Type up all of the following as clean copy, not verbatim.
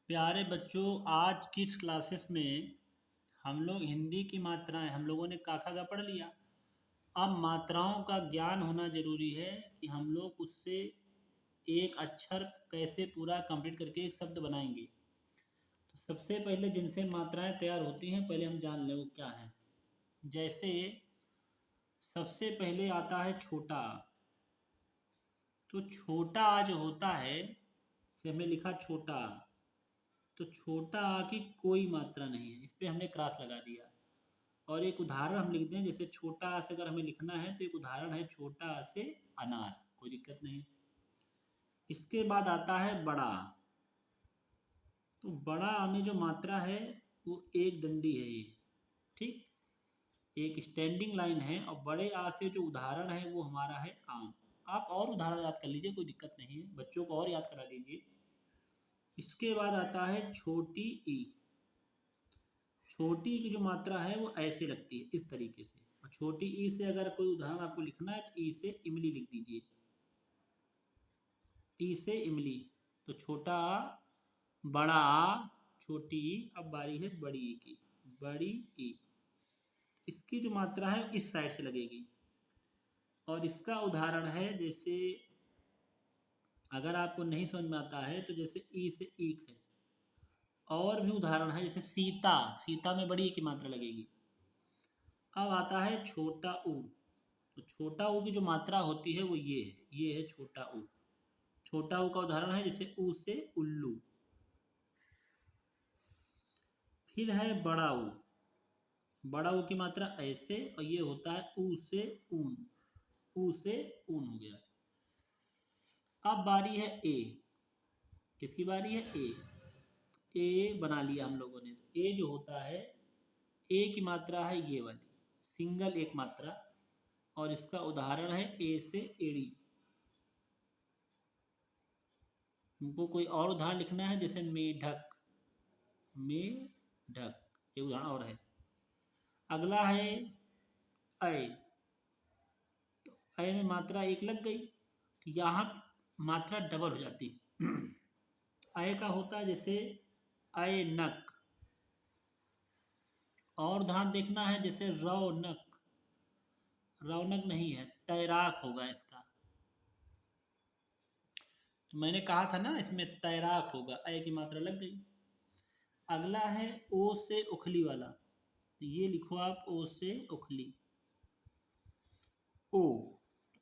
प्यारे बच्चों, आज किड्स क्लासेस में हम लोग हिंदी की मात्राएं हम लोगों ने क ख ग पढ़ लिया। अब मात्राओं का ज्ञान होना जरूरी है कि हम लोग उससे एक अक्षर कैसे पूरा कंप्लीट करके एक शब्द बनाएंगे। तो सबसे पहले जिनसे मात्राएं तैयार होती हैं पहले हम जान लें वो क्या है। जैसे सबसे पहले आता है छोटा। तो छोटा जो होता है, जैसे हमने लिखा छोटा, तो छोटा आ की कोई मात्रा नहीं है, इस पर हमने क्रॉस लगा दिया। और एक उदाहरण हम लिख दें, जैसे छोटा आ से अगर हमें लिखना है तो एक उदाहरण है छोटा आ से अनार, कोई दिक्कत नहीं। इसके बाद आता है बड़ा। तो बड़ा आ में जो मात्रा है वो एक डंडी है ये, ठीक, एक स्टैंडिंग लाइन है। और बड़े आ से जो उदाहरण है वो हमारा है आम। आप और उदाहरण याद कर लीजिए, कोई दिक्कत नहीं है, बच्चों को और याद करा दीजिए। इसके बाद आता है छोटी ई। छोटी की जो मात्रा है वो ऐसे लगती है, इस तरीके से। और छोटी ई से अगर कोई उदाहरण आपको लिखना है तो ई से इमली लिख दीजिए, ई से इमली। तो छोटा आ, बड़ा आ, छोटी ई। अब बारी है बड़ी ई की, बड़ी ई। इसकी जो मात्रा है इस साइड से लगेगी। और इसका उदाहरण है, जैसे अगर आपको नहीं समझ में आता है तो जैसे ई से ईख है। और भी उदाहरण है, जैसे सीता, सीता में बड़ी ई की मात्रा लगेगी। अब आता है छोटा ऊ। तो छोटा ऊ की जो मात्रा होती है वो ये है छोटा ऊ। छोटा ऊ का उदाहरण है जैसे ऊ से उल्लू। फिर है बड़ा ऊ। बड़ा ऊ की मात्रा ऐसे, और ये होता है ऊ से ऊन। ऊ से ऊन हो गया। अब बारी है ए। किसकी बारी है? ए। ए बना लिया हम लोगों ने। ए जो होता है, ए की मात्रा है ये वाली, सिंगल एक मात्रा। और इसका उदाहरण है ए से एड़ी। हमको कोई और उदाहरण लिखना है, जैसे मेढक, मेढक, ये उदाहरण और है। अगला है अय। तो अय में मात्रा एक लग गई, तो यहाँ मात्रा डबल हो जाती है। अय का होता है जैसे ऐनक। और उदाहरण देखना है, जैसे रौनक, रौनक नहीं है, तैराक होगा इसका। तो मैंने कहा था ना इसमें तैराक होगा, अय की मात्रा लग गई। अगला है ओ से उखली वाला। तो ये लिखो आप, ओ से उखली। ओ,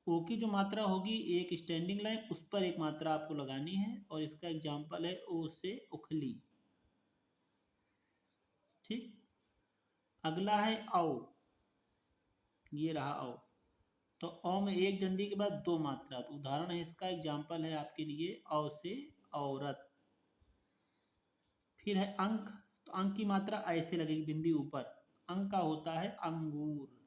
ओ की जो मात्रा होगी एक स्टैंडिंग लाइन, उस पर एक मात्रा आपको लगानी है। और इसका एग्जाम्पल है ओ से उखली, ठीक। अगला है औ। ये रहा औ। तो औ में एक डंडी के बाद दो मात्रा, तो उदाहरण है इसका, एग्जाम्पल है आपके लिए औ से औरत। फिर है अंक। तो अंक की मात्रा ऐसे लगेगी, बिंदी ऊपर। अंक का होता है अंगूर।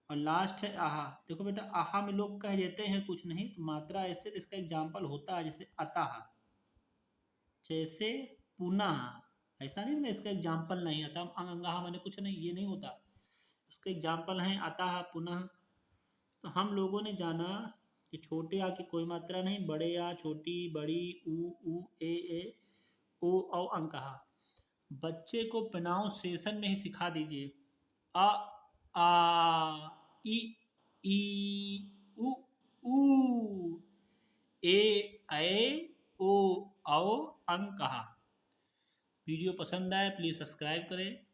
और लास्ट है आहा। देखो बेटा, आहा में लोग कह देते हैं कुछ नहीं, तो मात्रा ऐसे, तो इसका एग्जाम्पल होता है जैसे अतः, जैसे पुनः। ऐसा नहीं ना, इसका एग्जाम्पल नहीं आता अंगाहा मैंने कुछ नहीं, ये नहीं होता। उसके एग्जाम्पल हैं अतः, पुनः। तो हम लोगों ने जाना कि छोटे आ की कोई मात्रा नहीं, बड़े आ, छोटी, बड़ी, ऊ, ए, ओ, औ, अंकहा। बच्चे को प्रोनाउंसिएशन में ही सिखा दीजिए। अ, आ, ई, उ, ऊ, ए, ओ, औ, अंकहा। वीडियो पसंद आए प्लीज़ सब्सक्राइब करें,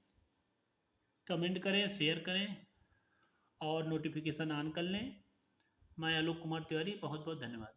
कमेंट करें, शेयर करें और नोटिफिकेशन ऑन कर लें। मैं आलोक कुमार तिवारी, बहुत बहुत धन्यवाद।